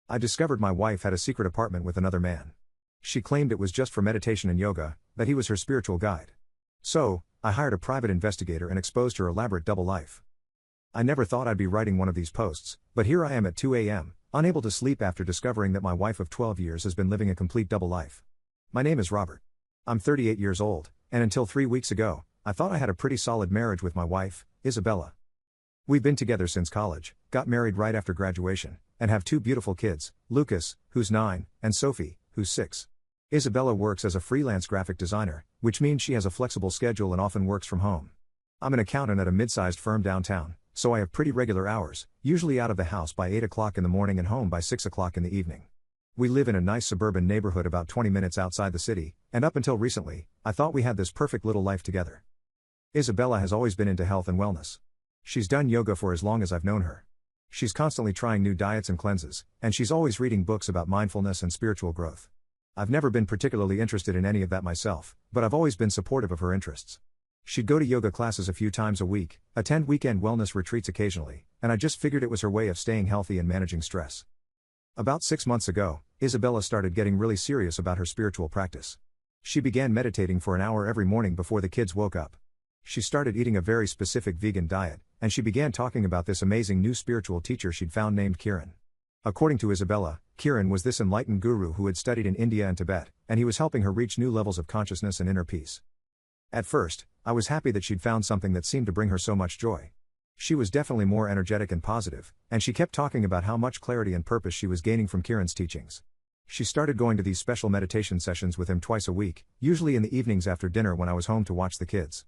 I discovered my wife had a secret apartment with another man. She claimed it was just for meditation and yoga, that he was her spiritual guide. So, I hired a private investigator and exposed her elaborate double life. I never thought I'd be writing one of these posts, but here I am at 2 a.m., unable to sleep after discovering that my wife of 12 years has been living a complete double life. My name is Robert. I'm 38 years old, and until 3 weeks ago, I thought I had a pretty solid marriage with my wife, Isabella. We've been together since college, got married right after graduation, and have 2 beautiful kids, Lucas, who's 9, and Sophie, who's 6. Isabella works as a freelance graphic designer, which means she has a flexible schedule and often works from home. I'm an accountant at a mid-sized firm downtown, so I have pretty regular hours, usually out of the house by 8 o'clock in the morning and home by 6 o'clock in the evening. We live in a nice suburban neighborhood about 20 minutes outside the city, and up until recently, I thought we had this perfect little life together. Isabella has always been into health and wellness. She's done yoga for as long as I've known her. She's constantly trying new diets and cleanses, and she's always reading books about mindfulness and spiritual growth. I've never been particularly interested in any of that myself, but I've always been supportive of her interests. She'd go to yoga classes a few times a week, attend weekend wellness retreats occasionally, and I just figured it was her way of staying healthy and managing stress. About 6 months ago, Isabella started getting really serious about her spiritual practice. She began meditating for an hour every morning before the kids woke up. She started eating a very specific vegan diet, and she began talking about this amazing new spiritual teacher she'd found named Kiran. According to Isabella, Kiran was this enlightened guru who had studied in India and Tibet, and he was helping her reach new levels of consciousness and inner peace. At first, I was happy that she'd found something that seemed to bring her so much joy. She was definitely more energetic and positive, and she kept talking about how much clarity and purpose she was gaining from Kiran's teachings. She started going to these special meditation sessions with him twice a week, usually in the evenings after dinner when I was home to watch the kids.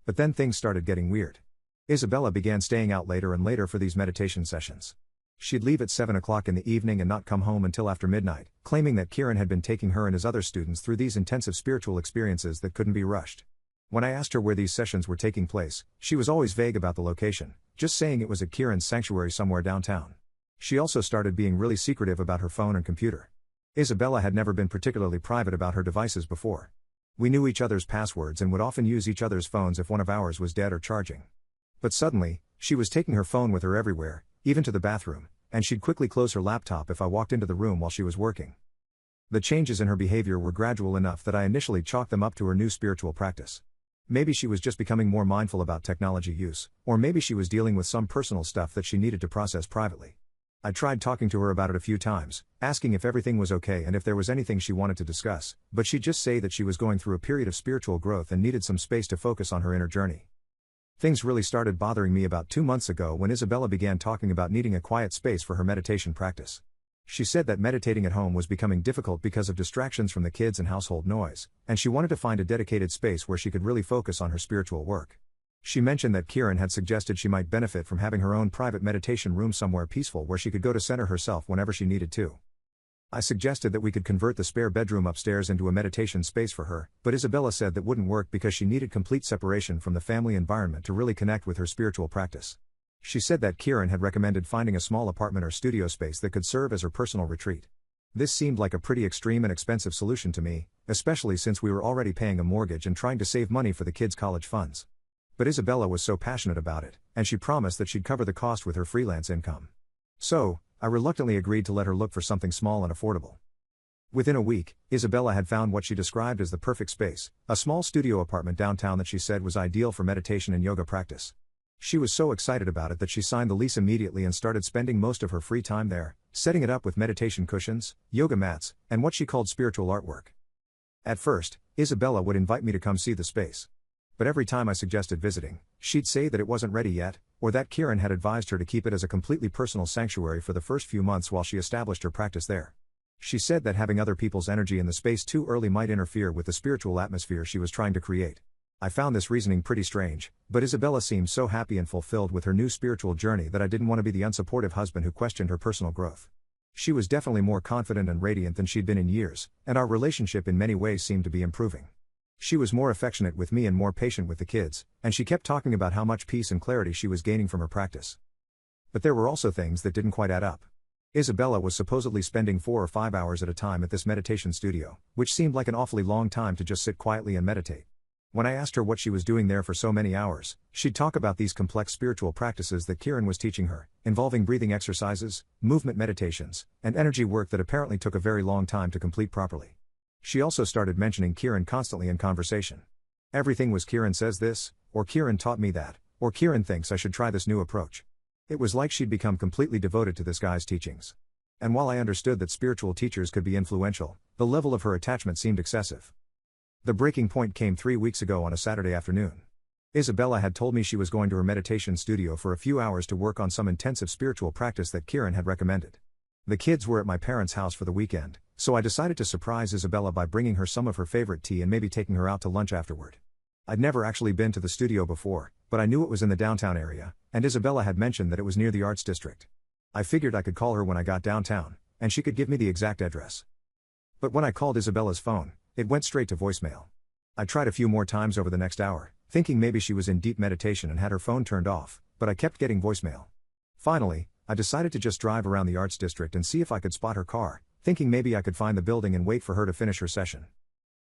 But then things started getting weird. Isabella began staying out later and later for these meditation sessions. She'd leave at 7 o'clock in the evening and not come home until after midnight, claiming that Kiran had been taking her and his other students through these intensive spiritual experiences that couldn't be rushed. When I asked her where these sessions were taking place, she was always vague about the location, just saying it was at Kiran's sanctuary somewhere downtown. She also started being really secretive about her phone and computer. Isabella had never been particularly private about her devices before. We knew each other's passwords and would often use each other's phones if one of ours was dead or charging. But suddenly, she was taking her phone with her everywhere, even to the bathroom, and she'd quickly close her laptop if I walked into the room while she was working. The changes in her behavior were gradual enough that I initially chalked them up to her new spiritual practice. Maybe she was just becoming more mindful about technology use, or maybe she was dealing with some personal stuff that she needed to process privately. I tried talking to her about it a few times, asking if everything was okay and if there was anything she wanted to discuss, but she'd just say that she was going through a period of spiritual growth and needed some space to focus on her inner journey. Things really started bothering me about 2 months ago when Isabella began talking about needing a quiet space for her meditation practice. She said that meditating at home was becoming difficult because of distractions from the kids and household noise, and she wanted to find a dedicated space where she could really focus on her spiritual work. She mentioned that Kiran had suggested she might benefit from having her own private meditation room somewhere peaceful where she could go to center herself whenever she needed to. I suggested that we could convert the spare bedroom upstairs into a meditation space for her, but Isabella said that wouldn't work because she needed complete separation from the family environment to really connect with her spiritual practice. She said that Kiran had recommended finding a small apartment or studio space that could serve as her personal retreat. This seemed like a pretty extreme and expensive solution to me, especially since we were already paying a mortgage and trying to save money for the kids' college funds. But Isabella was so passionate about it, and she promised that she'd cover the cost with her freelance income. So, I reluctantly agreed to let her look for something small and affordable. Within a week, Isabella had found what she described as the perfect space, a small studio apartment downtown that she said was ideal for meditation and yoga practice. She was so excited about it that she signed the lease immediately and started spending most of her free time there, setting it up with meditation cushions, yoga mats, and what she called spiritual artwork. At first, Isabella would invite me to come see the space. But every time I suggested visiting, she'd say that it wasn't ready yet, or that Kiran had advised her to keep it as a completely personal sanctuary for the first few months while she established her practice there. She said that having other people's energy in the space too early might interfere with the spiritual atmosphere she was trying to create. I found this reasoning pretty strange, but Isabella seemed so happy and fulfilled with her new spiritual journey that I didn't want to be the unsupportive husband who questioned her personal growth. She was definitely more confident and radiant than she'd been in years, and our relationship in many ways seemed to be improving. She was more affectionate with me and more patient with the kids, and she kept talking about how much peace and clarity she was gaining from her practice. But there were also things that didn't quite add up. Isabella was supposedly spending 4 or 5 hours at a time at this meditation studio, which seemed like an awfully long time to just sit quietly and meditate. When I asked her what she was doing there for so many hours, she'd talk about these complex spiritual practices that Kieran was teaching her, involving breathing exercises, movement meditations, and energy work that apparently took a very long time to complete properly. She also started mentioning Kieran constantly in conversation. Everything was Kieran says this, or Kieran taught me that, or Kieran thinks I should try this new approach. It was like she'd become completely devoted to this guy's teachings. And while I understood that spiritual teachers could be influential, the level of her attachment seemed excessive. The breaking point came 3 weeks ago on a Saturday afternoon. Isabella had told me she was going to her meditation studio for a few hours to work on some intensive spiritual practice that Kieran had recommended. The kids were at my parents' house for the weekend, so I decided to surprise Isabella by bringing her some of her favorite tea and maybe taking her out to lunch afterward. I'd never actually been to the studio before, but I knew it was in the downtown area, and Isabella had mentioned that it was near the Arts District. I figured I could call her when I got downtown, and she could give me the exact address. But when I called Isabella's phone, it went straight to voicemail. I tried a few more times over the next hour, thinking maybe she was in deep meditation and had her phone turned off, but I kept getting voicemail. Finally, I decided to just drive around the Arts District and see if I could spot her car, thinking maybe I could find the building and wait for her to finish her session.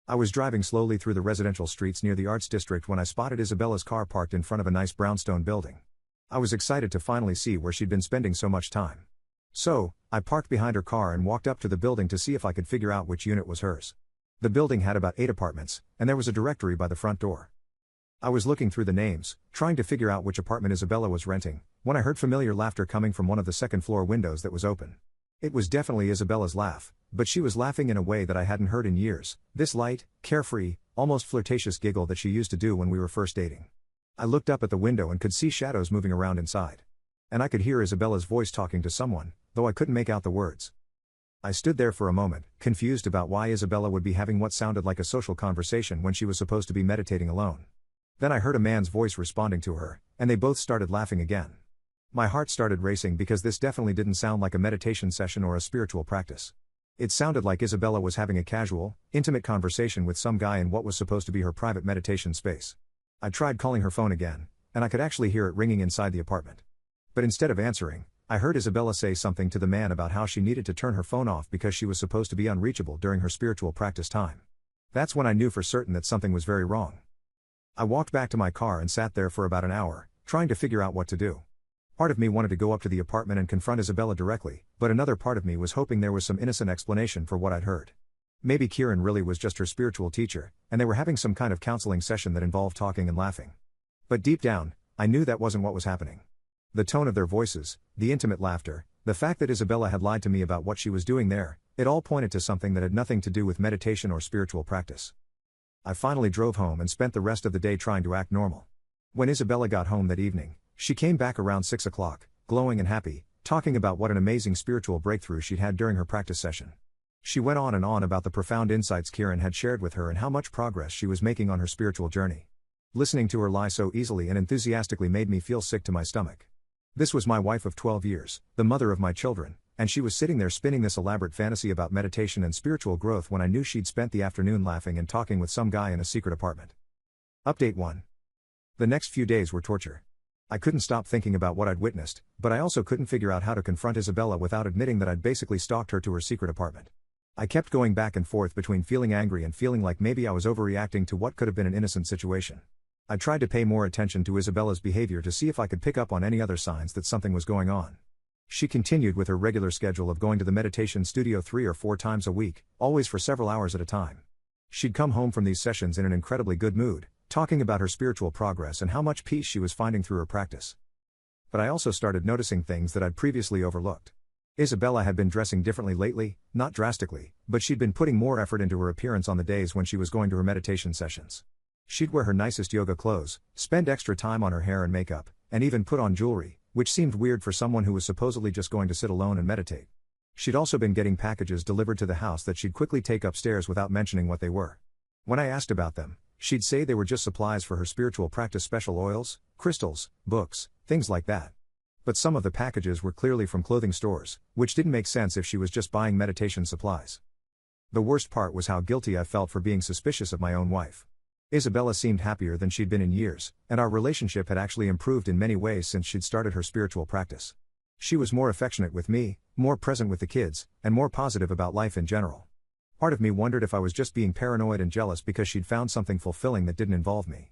I was driving slowly through the residential streets near the Arts District when I spotted Isabella's car parked in front of a nice brownstone building. I was excited to finally see where she'd been spending so much time. So, I parked behind her car and walked up to the building to see if I could figure out which unit was hers. The building had about 8 apartments, and there was a directory by the front door. I was looking through the names, trying to figure out which apartment Isabella was renting, when I heard familiar laughter coming from one of the second-floor windows that was open. It was definitely Isabella's laugh, but she was laughing in a way that I hadn't heard in years, this light, carefree, almost flirtatious giggle that she used to do when we were first dating. I looked up at the window and could see shadows moving around inside. And I could hear Isabella's voice talking to someone, though I couldn't make out the words. I stood there for a moment, confused about why Isabella would be having what sounded like a social conversation when she was supposed to be meditating alone. Then I heard a man's voice responding to her, and they both started laughing again. My heart started racing because this definitely didn't sound like a meditation session or a spiritual practice. It sounded like Isabella was having a casual, intimate conversation with some guy in what was supposed to be her private meditation space. I tried calling her phone again, and I could actually hear it ringing inside the apartment. But instead of answering, I heard Isabella say something to the man about how she needed to turn her phone off because she was supposed to be unreachable during her spiritual practice time. That's when I knew for certain that something was very wrong. I walked back to my car and sat there for about an hour, trying to figure out what to do. Part of me wanted to go up to the apartment and confront Isabella directly, but another part of me was hoping there was some innocent explanation for what I'd heard. Maybe Kieran really was just her spiritual teacher, and they were having some kind of counseling session that involved talking and laughing. But deep down, I knew that wasn't what was happening. The tone of their voices, the intimate laughter, the fact that Isabella had lied to me about what she was doing there, it all pointed to something that had nothing to do with meditation or spiritual practice. I finally drove home and spent the rest of the day trying to act normal. When Isabella got home that evening, she came back around 6 o'clock, glowing and happy, talking about what an amazing spiritual breakthrough she'd had during her practice session. She went on and on about the profound insights Kieran had shared with her and how much progress she was making on her spiritual journey. Listening to her lie so easily and enthusiastically made me feel sick to my stomach. This was my wife of 12 years, the mother of my children, and she was sitting there spinning this elaborate fantasy about meditation and spiritual growth when I knew she'd spent the afternoon laughing and talking with some guy in a secret apartment. Update 1. The next few days were torture. I couldn't stop thinking about what I'd witnessed, but I also couldn't figure out how to confront Isabella without admitting that I'd basically stalked her to her secret apartment. I kept going back and forth between feeling angry and feeling like maybe I was overreacting to what could have been an innocent situation. I tried to pay more attention to Isabella's behavior to see if I could pick up on any other signs that something was going on. She continued with her regular schedule of going to the meditation studio 3 or 4 times a week, always for several hours at a time. She'd come home from these sessions in an incredibly good mood, talking about her spiritual progress and how much peace she was finding through her practice. But I also started noticing things that I'd previously overlooked. Isabella had been dressing differently lately, not drastically, but she'd been putting more effort into her appearance on the days when she was going to her meditation sessions. She'd wear her nicest yoga clothes, spend extra time on her hair and makeup, and even put on jewelry, which seemed weird for someone who was supposedly just going to sit alone and meditate. She'd also been getting packages delivered to the house that she'd quickly take upstairs without mentioning what they were. When I asked about them, she'd say they were just supplies for her spiritual practice, special oils, crystals, books, things like that. But some of the packages were clearly from clothing stores, which didn't make sense if she was just buying meditation supplies. The worst part was how guilty I felt for being suspicious of my own wife. Isabella seemed happier than she'd been in years, and our relationship had actually improved in many ways since she'd started her spiritual practice. She was more affectionate with me, more present with the kids, and more positive about life in general. Part of me wondered if I was just being paranoid and jealous because she'd found something fulfilling that didn't involve me.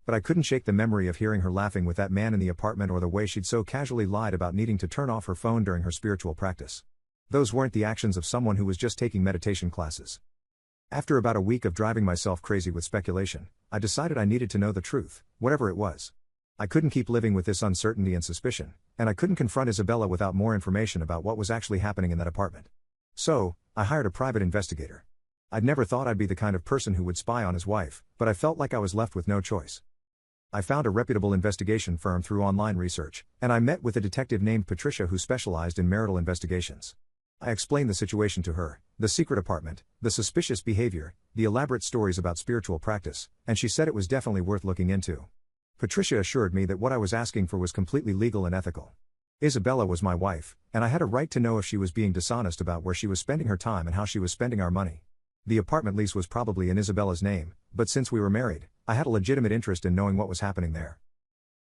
But I couldn't shake the memory of hearing her laughing with that man in the apartment or the way she'd so casually lied about needing to turn off her phone during her spiritual practice. Those weren't the actions of someone who was just taking meditation classes. After about a week of driving myself crazy with speculation, I decided I needed to know the truth, whatever it was. I couldn't keep living with this uncertainty and suspicion, and I couldn't confront Isabella without more information about what was actually happening in that apartment. So, I hired a private investigator. I'd never thought I'd be the kind of person who would spy on his wife, but I felt like I was left with no choice. I found a reputable investigation firm through online research, and I met with a detective named Patricia who specialized in marital investigations. I explained the situation to her, the secret apartment, the suspicious behavior, the elaborate stories about spiritual practice, and she said it was definitely worth looking into. Patricia assured me that what I was asking for was completely legal and ethical. Isabella was my wife, and I had a right to know if she was being dishonest about where she was spending her time and how she was spending our money. The apartment lease was probably in Isabella's name, but since we were married, I had a legitimate interest in knowing what was happening there.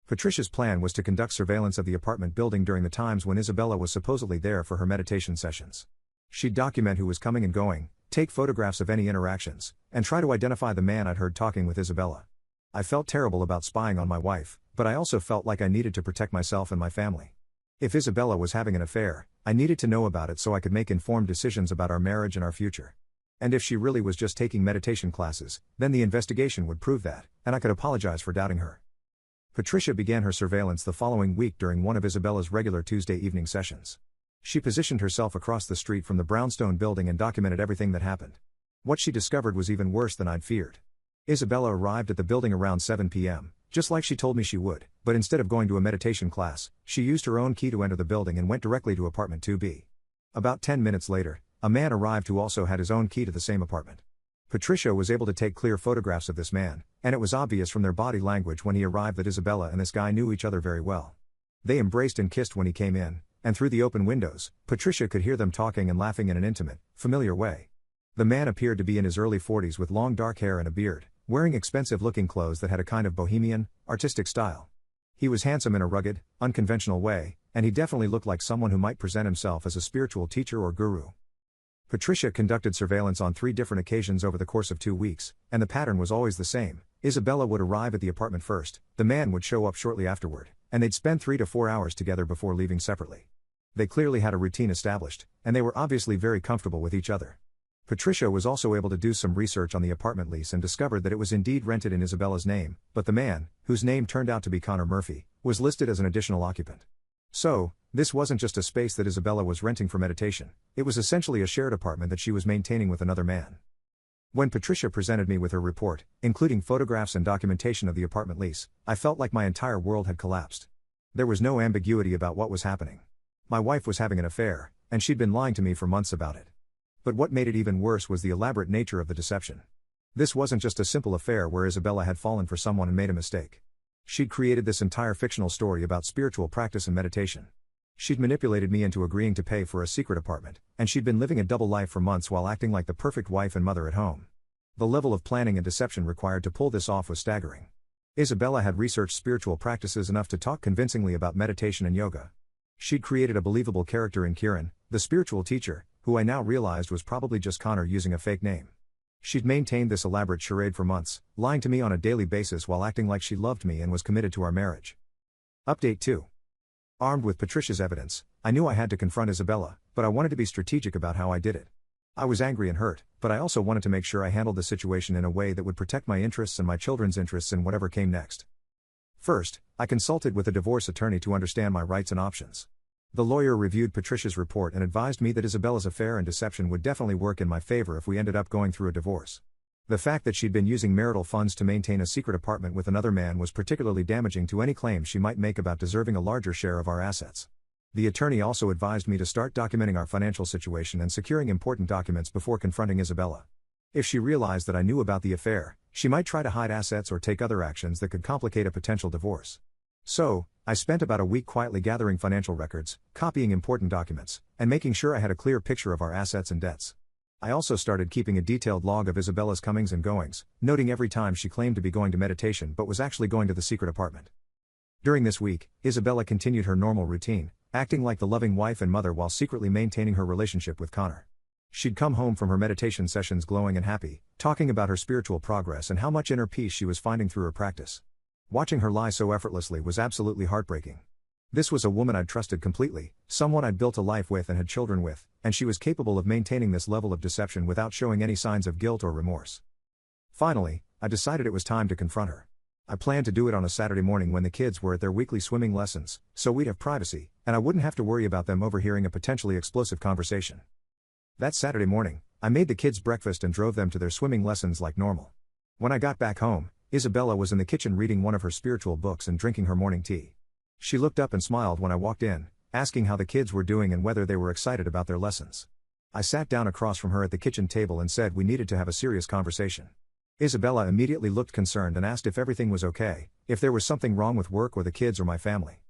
Patricia's plan was to conduct surveillance of the apartment building during the times when Isabella was supposedly there for her meditation sessions. She'd document who was coming and going, take photographs of any interactions, and try to identify the man I'd heard talking with Isabella. I felt terrible about spying on my wife, but I also felt like I needed to protect myself and my family. If Isabella was having an affair, I needed to know about it so I could make informed decisions about our marriage and our future. And if she really was just taking meditation classes, then the investigation would prove that, and I could apologize for doubting her. Patricia began her surveillance the following week during one of Isabella's regular Tuesday evening sessions. She positioned herself across the street from the brownstone building and documented everything that happened. What she discovered was even worse than I'd feared. Isabella arrived at the building around 7 p.m., just like she told me she would, but instead of going to a meditation class, she used her own key to enter the building and went directly to apartment 2B. About 10 minutes later, a man arrived who also had his own key to the same apartment. Patricia was able to take clear photographs of this man, and it was obvious from their body language when he arrived that Isabella and this guy knew each other very well. They embraced and kissed when he came in, and through the open windows, Patricia could hear them talking and laughing in an intimate, familiar way. The man appeared to be in his early 40s with long dark hair and a beard, wearing expensive-looking clothes that had a kind of bohemian, artistic style. He was handsome in a rugged, unconventional way, and he definitely looked like someone who might present himself as a spiritual teacher or guru. Patricia conducted surveillance on 3 different occasions over the course of 2 weeks, and the pattern was always the same. Isabella would arrive at the apartment first, the man would show up shortly afterward, and they'd spend 3 to 4 hours together before leaving separately. They clearly had a routine established, and they were obviously very comfortable with each other. Patricia was also able to do some research on the apartment lease and discovered that it was indeed rented in Isabella's name, but the man, whose name turned out to be Connor Murphy, was listed as an additional occupant. So, this wasn't just a space that Isabella was renting for meditation, it was essentially a shared apartment that she was maintaining with another man. When Patricia presented me with her report, including photographs and documentation of the apartment lease, I felt like my entire world had collapsed. There was no ambiguity about what was happening. My wife was having an affair, and she'd been lying to me for months about it. But what made it even worse was the elaborate nature of the deception. This wasn't just a simple affair where Isabella had fallen for someone and made a mistake. She'd created this entire fictional story about spiritual practice and meditation. She'd manipulated me into agreeing to pay for a secret apartment, and she'd been living a double life for months while acting like the perfect wife and mother at home. The level of planning and deception required to pull this off was staggering. Isabella had researched spiritual practices enough to talk convincingly about meditation and yoga. She'd created a believable character in Kieran, the spiritual teacher, who I now realized was probably just Connor using a fake name. She'd maintained this elaborate charade for months, lying to me on a daily basis while acting like she loved me and was committed to our marriage. Update 2. Armed with Patricia's evidence, I knew I had to confront Isabella, but I wanted to be strategic about how I did it. I was angry and hurt, but I also wanted to make sure I handled the situation in a way that would protect my interests and my children's interests in whatever came next. First, I consulted with a divorce attorney to understand my rights and options. The lawyer reviewed Patricia's report and advised me that Isabella's affair and deception would definitely work in my favor if we ended up going through a divorce. The fact that she'd been using marital funds to maintain a secret apartment with another man was particularly damaging to any claims she might make about deserving a larger share of our assets. The attorney also advised me to start documenting our financial situation and securing important documents before confronting Isabella. If she realized that I knew about the affair, she might try to hide assets or take other actions that could complicate a potential divorce. So, I spent about a week quietly gathering financial records, copying important documents, and making sure I had a clear picture of our assets and debts. I also started keeping a detailed log of Isabella's comings and goings, noting every time she claimed to be going to meditation but was actually going to the secret apartment. During this week, Isabella continued her normal routine, acting like the loving wife and mother while secretly maintaining her relationship with Connor. She'd come home from her meditation sessions glowing and happy, talking about her spiritual progress and how much inner peace she was finding through her practice. Watching her lie so effortlessly was absolutely heartbreaking. This was a woman I'd trusted completely, someone I'd built a life with and had children with, and she was capable of maintaining this level of deception without showing any signs of guilt or remorse. Finally, I decided it was time to confront her. I planned to do it on a Saturday morning when the kids were at their weekly swimming lessons, so we'd have privacy, and I wouldn't have to worry about them overhearing a potentially explosive conversation. That Saturday morning, I made the kids breakfast and drove them to their swimming lessons like normal. When I got back home, Isabella was in the kitchen reading one of her spiritual books and drinking her morning tea. She looked up and smiled when I walked in, asking how the kids were doing and whether they were excited about their lessons. I sat down across from her at the kitchen table and said we needed to have a serious conversation. Isabella immediately looked concerned and asked if everything was okay, if there was something wrong with work or the kids or my family.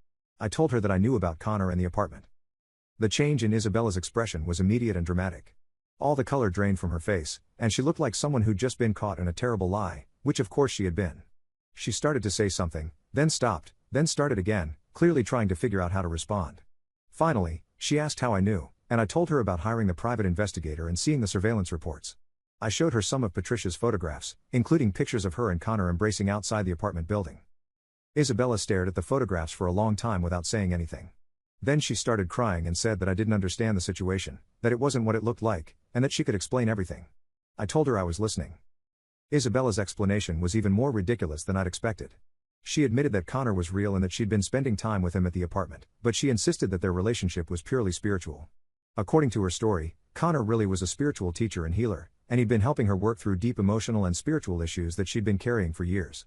I told her that I knew about Connor and the apartment. The change in Isabella's expression was immediate and dramatic. All the color drained from her face, and she looked like someone who'd just been caught in a terrible lie, which of course she had been. She started to say something, then stopped, then started again, clearly trying to figure out how to respond. Finally, she asked how I knew, and I told her about hiring the private investigator and seeing the surveillance reports. I showed her some of Patricia's photographs, including pictures of her and Connor embracing outside the apartment building. Isabella stared at the photographs for a long time without saying anything. Then she started crying and said that I didn't understand the situation, that it wasn't what it looked like, and that she could explain everything. I told her I was listening. Isabella's explanation was even more ridiculous than I'd expected. She admitted that Connor was real and that she'd been spending time with him at the apartment, but she insisted that their relationship was purely spiritual. According to her story, Connor really was a spiritual teacher and healer, and he'd been helping her work through deep emotional and spiritual issues that she'd been carrying for years.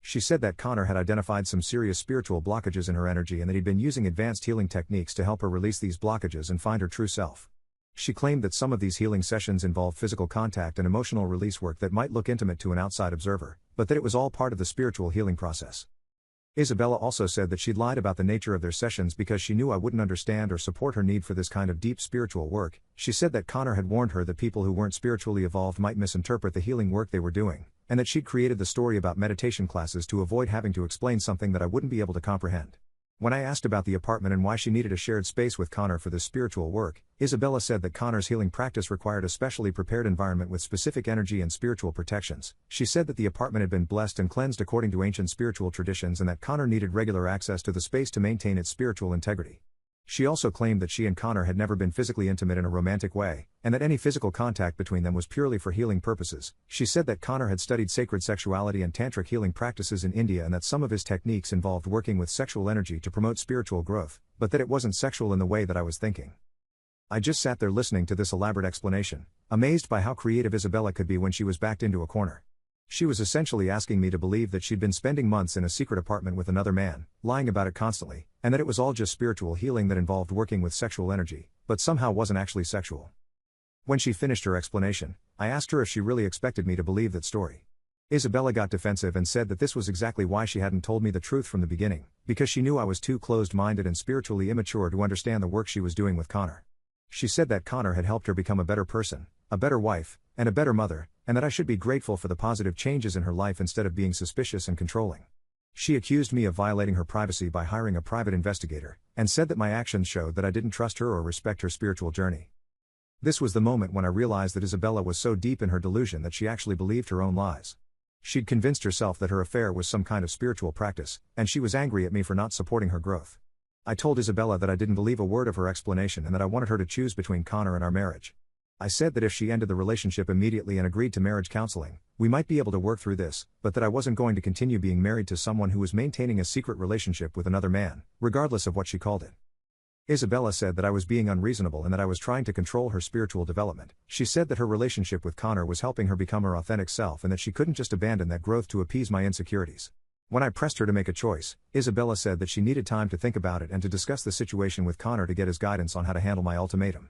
She said that Connor had identified some serious spiritual blockages in her energy and that he'd been using advanced healing techniques to help her release these blockages and find her true self. She claimed that some of these healing sessions involved physical contact and emotional release work that might look intimate to an outside observer, but that it was all part of the spiritual healing process. Isabella also said that she'd lied about the nature of their sessions because she knew I wouldn't understand or support her need for this kind of deep spiritual work. She said that Connor had warned her that people who weren't spiritually evolved might misinterpret the healing work they were doing, and that she'd created the story about meditation classes to avoid having to explain something that I wouldn't be able to comprehend. When I asked about the apartment and why she needed a shared space with Connor for this spiritual work, Isabella said that Connor's healing practice required a specially prepared environment with specific energy and spiritual protections. She said that the apartment had been blessed and cleansed according to ancient spiritual traditions and that Connor needed regular access to the space to maintain its spiritual integrity. She also claimed that she and Connor had never been physically intimate in a romantic way, and that any physical contact between them was purely for healing purposes. She said that Connor had studied sacred sexuality and tantric healing practices in India and that some of his techniques involved working with sexual energy to promote spiritual growth, but that it wasn't sexual in the way that I was thinking. I just sat there listening to this elaborate explanation, amazed by how creative Isabella could be when she was backed into a corner. She was essentially asking me to believe that she'd been spending months in a secret apartment with another man, lying about it constantly, and that it was all just spiritual healing that involved working with sexual energy, but somehow wasn't actually sexual. When she finished her explanation, I asked her if she really expected me to believe that story. Isabella got defensive and said that this was exactly why she hadn't told me the truth from the beginning, because she knew I was too closed-minded and spiritually immature to understand the work she was doing with Connor. She said that Connor had helped her become a better person, a better wife, and a better mother, and that I should be grateful for the positive changes in her life instead of being suspicious and controlling. She accused me of violating her privacy by hiring a private investigator, and said that my actions showed that I didn't trust her or respect her spiritual journey. This was the moment when I realized that Isabella was so deep in her delusion that she actually believed her own lies. She'd convinced herself that her affair was some kind of spiritual practice, and she was angry at me for not supporting her growth. I told Isabella that I didn't believe a word of her explanation and that I wanted her to choose between Connor and our marriage. I said that if she ended the relationship immediately and agreed to marriage counseling, we might be able to work through this, but that I wasn't going to continue being married to someone who was maintaining a secret relationship with another man, regardless of what she called it. Isabella said that I was being unreasonable and that I was trying to control her spiritual development. She said that her relationship with Connor was helping her become her authentic self and that she couldn't just abandon that growth to appease my insecurities. When I pressed her to make a choice, Isabella said that she needed time to think about it and to discuss the situation with Connor to get his guidance on how to handle my ultimatum.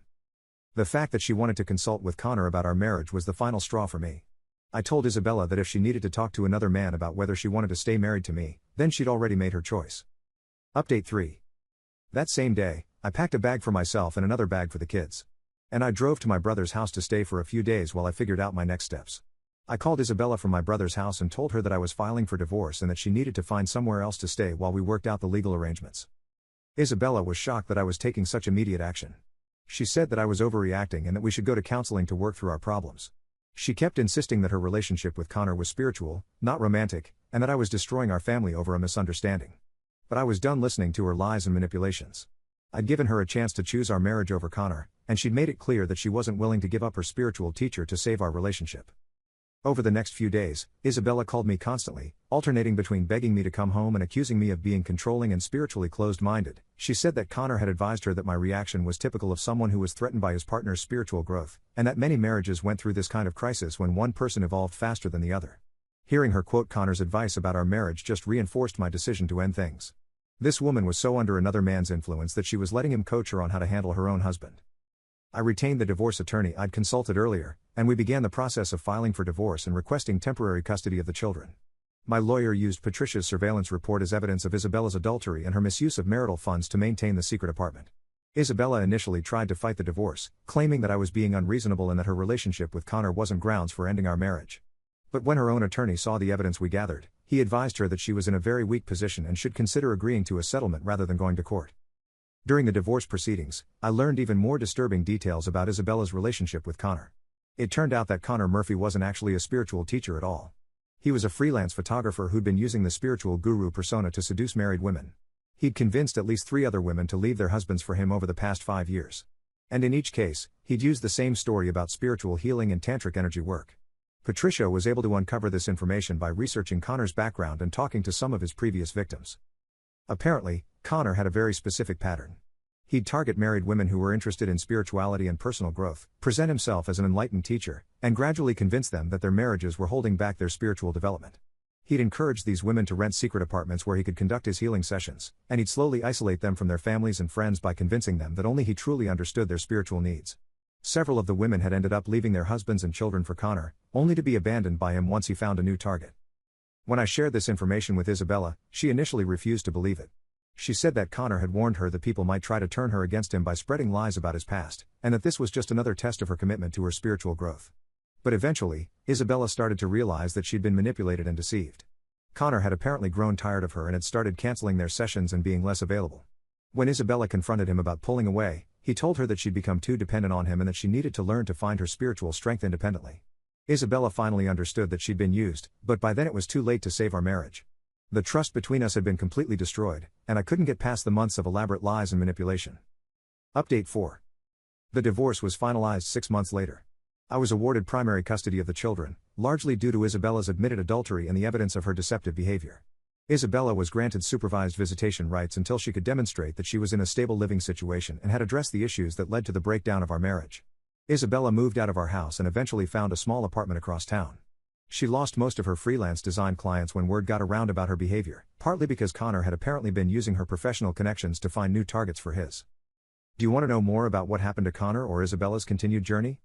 The fact that she wanted to consult with Connor about our marriage was the final straw for me. I told Isabella that if she needed to talk to another man about whether she wanted to stay married to me, then she'd already made her choice. Update 3. That same day, I packed a bag for myself and another bag for the kids. And I drove to my brother's house to stay for a few days while I figured out my next steps. I called Isabella from my brother's house and told her that I was filing for divorce and that she needed to find somewhere else to stay while we worked out the legal arrangements. Isabella was shocked that I was taking such immediate action. She said that I was overreacting and that we should go to counseling to work through our problems. She kept insisting that her relationship with Connor was spiritual, not romantic, and that I was destroying our family over a misunderstanding. But I was done listening to her lies and manipulations. I'd given her a chance to choose our marriage over Connor, and she'd made it clear that she wasn't willing to give up her spiritual teacher to save our relationship. Over the next few days, Isabella called me constantly, alternating between begging me to come home and accusing me of being controlling and spiritually closed-minded. She said that Connor had advised her that my reaction was typical of someone who was threatened by his partner's spiritual growth, and that many marriages went through this kind of crisis when one person evolved faster than the other. Hearing her quote Connor's advice about our marriage just reinforced my decision to end things. This woman was so under another man's influence that she was letting him coach her on how to handle her own husband. I retained the divorce attorney I'd consulted earlier, and we began the process of filing for divorce and requesting temporary custody of the children. My lawyer used Patricia's surveillance report as evidence of Isabella's adultery and her misuse of marital funds to maintain the secret apartment. Isabella initially tried to fight the divorce, claiming that I was being unreasonable and that her relationship with Connor wasn't grounds for ending our marriage. But when her own attorney saw the evidence we gathered, he advised her that she was in a very weak position and should consider agreeing to a settlement rather than going to court. During the divorce proceedings, I learned even more disturbing details about Isabella's relationship with Connor. It turned out that Connor Murphy wasn't actually a spiritual teacher at all. He was a freelance photographer who'd been using the spiritual guru persona to seduce married women. He'd convinced at least 3 other women to leave their husbands for him over the past 5 years. And in each case, he'd used the same story about spiritual healing and tantric energy work. Patricia was able to uncover this information by researching Connor's background and talking to some of his previous victims. Apparently, Connor had a very specific pattern. He'd target married women who were interested in spirituality and personal growth, present himself as an enlightened teacher, and gradually convince them that their marriages were holding back their spiritual development. He'd encourage these women to rent secret apartments where he could conduct his healing sessions, and he'd slowly isolate them from their families and friends by convincing them that only he truly understood their spiritual needs. Several of the women had ended up leaving their husbands and children for Connor, only to be abandoned by him once he found a new target. When I shared this information with Isabella, she initially refused to believe it. She said that Connor had warned her that people might try to turn her against him by spreading lies about his past, and that this was just another test of her commitment to her spiritual growth. But eventually, Isabella started to realize that she'd been manipulated and deceived. Connor had apparently grown tired of her and had started canceling their sessions and being less available. When Isabella confronted him about pulling away, he told her that she'd become too dependent on him and that she needed to learn to find her spiritual strength independently. Isabella finally understood that she'd been used, but by then it was too late to save our marriage. The trust between us had been completely destroyed, and I couldn't get past the months of elaborate lies and manipulation. Update 4. The divorce was finalized 6 months later. I was awarded primary custody of the children, largely due to Isabella's admitted adultery and the evidence of her deceptive behavior. Isabella was granted supervised visitation rights until she could demonstrate that she was in a stable living situation and had addressed the issues that led to the breakdown of our marriage. Isabella moved out of our house and eventually found a small apartment across town. She lost most of her freelance design clients when word got around about her behavior, partly because Connor had apparently been using her professional connections to find new targets for his. Do you want to know more about what happened to Connor or Isabella's continued journey?